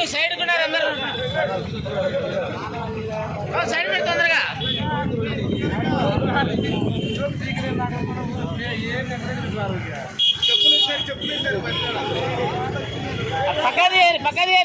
Side కొన్నారు అందరూ side పెట్టి తొందరగా పక్కది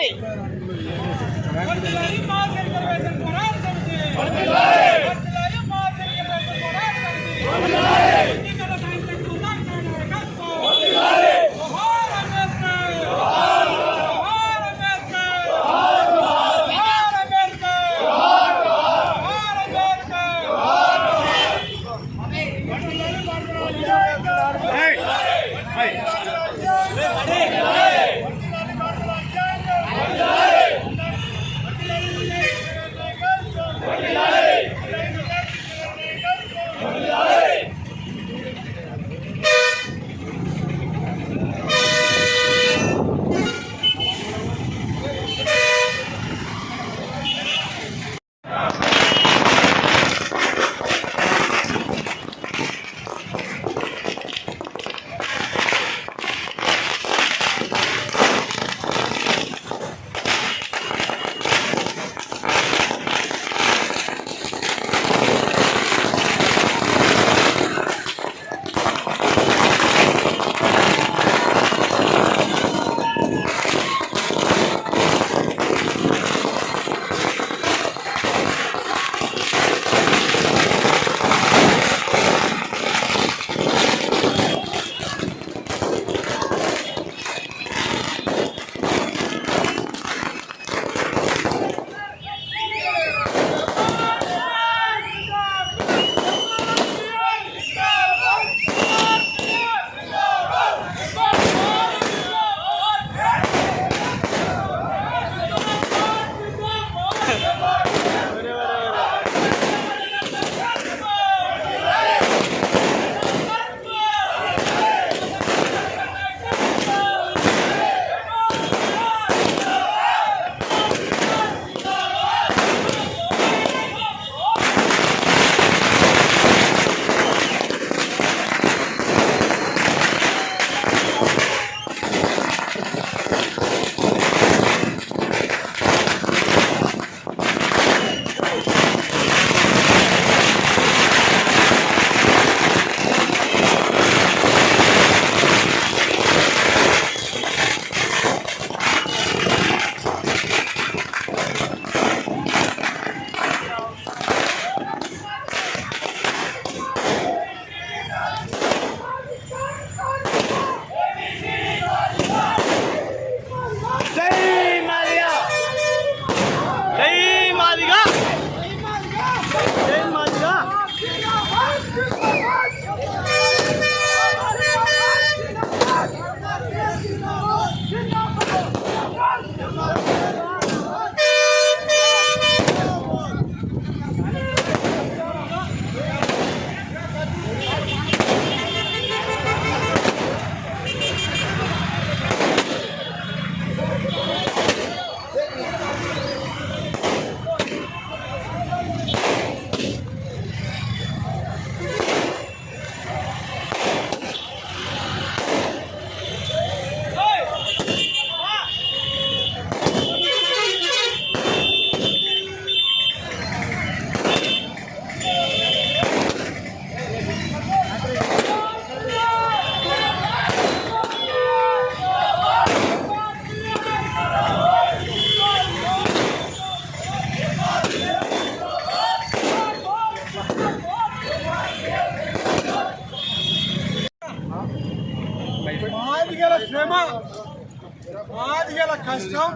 కష్టం.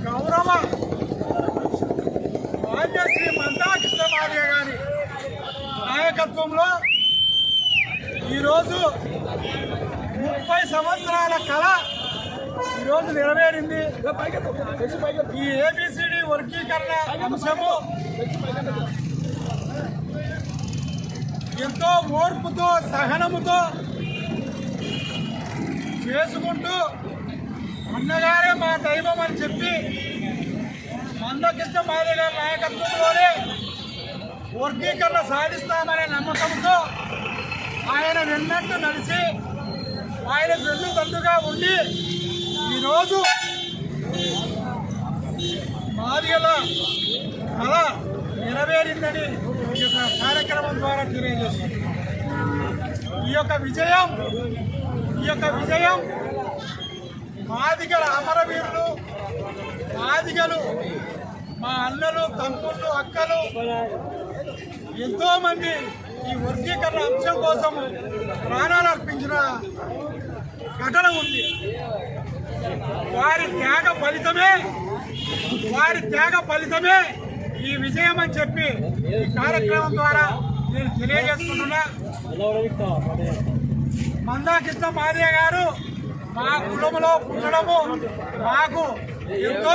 గౌరవ శ్రీ మందాకృష్ణ మాదిగ గారి నాయకత్వంలో ఈరోజు 30 సంవత్సరాల కళ ఈరోజు నెరవేరింది. ఈ ఏబిసిడి వర్గీకరణ అంశము ఎంతో ఓర్పుతో సహనముతో చేసుకుంటూ అన్నగారే మా దైవం అని చెప్పి మందకృష్ణ మాదిగ గారి నాయకత్వంలోనే వర్గీకరణ సాధిస్తామనే నమ్మకంతో ఆయన వెన్నట్టు నడిచి ఆయన వెన్నుదండుగా ఉండి ఈరోజు మాదిగల కళ నెరవేరిందని ఈ యొక్క కార్యక్రమం ద్వారా తెలియజేస్తుంది. ఈ యొక్క విజయం మాదిగల అమరవీరులు, మాదిగలు, మా అన్నలు, తమ్ముళ్ళు, అక్కలు ఎంతో మంది ఈ వర్గీకరణ అంశం కోసం ప్రాణాలు అర్పించిన ఘటన ఉంది. వారి త్యాగ ఫలితమే ఈ విజయం అని చెప్పి ఈ కార్యక్రమం ద్వారా నేను తెలియజేసుకుంటున్నా. మందాకృష్ణ మాదిగ గారు మా కులంలో పుట్టడము మాకు ఎంతో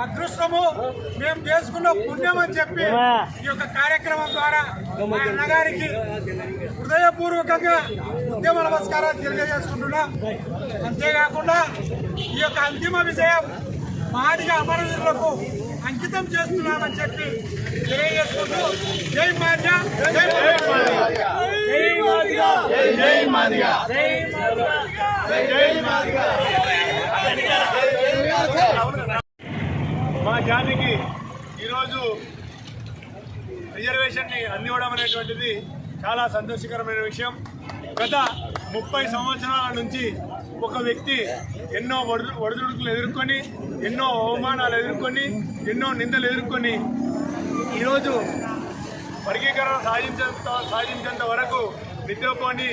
అదృష్టము, మేము చేసుకున్న పుణ్యం అని చెప్పి ఈ యొక్క కార్యక్రమం ద్వారా మా అన్నగారికి హృదయపూర్వకంగా ఉద్యమ నమస్కారాలు తెలియజేసుకుంటున్నా. అంతేకాకుండా ఈ యొక్క అంతిమ విజయం మాదిగ అమరవీరులకు అంకితం చేస్తున్నామని చెప్పి తెలియజేసుకుంటూ జై మాదిగ, జై మాదిగ, జై మాదిగ, జై మాదిగ. మా జాతికి ఈరోజు రిజర్వేషన్ని అందివ్వడం అనేటువంటిది చాలా సంతోషకరమైన విషయం. గత 30 సంవత్సరాల నుంచి ఒక వ్యక్తి ఎన్నో ఒడిదుడుకులు ఎదుర్కొని, ఎన్నో అవమానాలు ఎదుర్కొని, ఎన్నో నిందలు ఎదుర్కొని ఈరోజు వర్గీకరణ సాధించేంత వరకు నిద్రపోని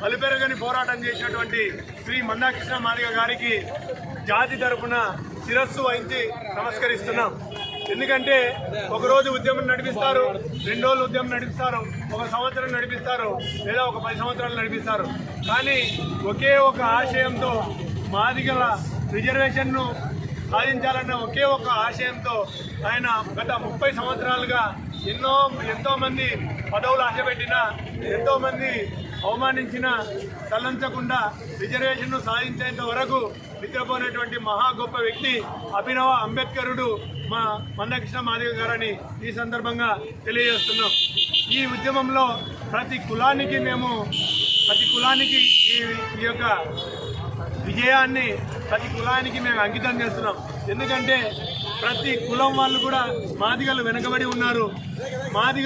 అలుపెరగని పోరాటం చేసినటువంటి శ్రీ మందాకృష్ణ మాదిగ గారికి జాతి తరపున శిరస్సు వహించి నమస్కరిస్తున్నాం. ఎందుకంటే ఒకరోజు ఉద్యమం నడిపిస్తారు, 2 రోజులు ఉద్యమం నడిపిస్తారు, 1 సంవత్సరం నడిపిస్తారు, లేదా ఒక 10 సంవత్సరాలు నడిపిస్తారు. కానీ ఒకే ఒక ఆశయంతో మాదిగల రిజర్వేషన్ను సాధించాలన్న ఒకే ఒక ఆశయంతో ఆయన గత 30 సంవత్సరాలుగా ఎంతో మంది పదవులు ఆశపెట్టినా, ఎంతో మంది అవమానించిన తలంచకుండా రిజర్వేషన్ను సాధించేంత వరకు నిద్రపోయినటువంటి మహా గొప్ప వ్యక్తి అభినవ అంబేద్కరుడు మా మందకృష్ణ మాదిగ గారని ఈ సందర్భంగా తెలియజేస్తున్నాం. ఈ ఉద్యమంలో ప్రతి కులానికి ఈ యొక్క విజయాన్ని ప్రతి కులానికి మేము అంకితం చేస్తున్నాం. ఎందుకంటే ప్రతి కులం వాళ్ళు కూడా మాదిగలు వెనకబడి ఉన్నారు. మాదిగలు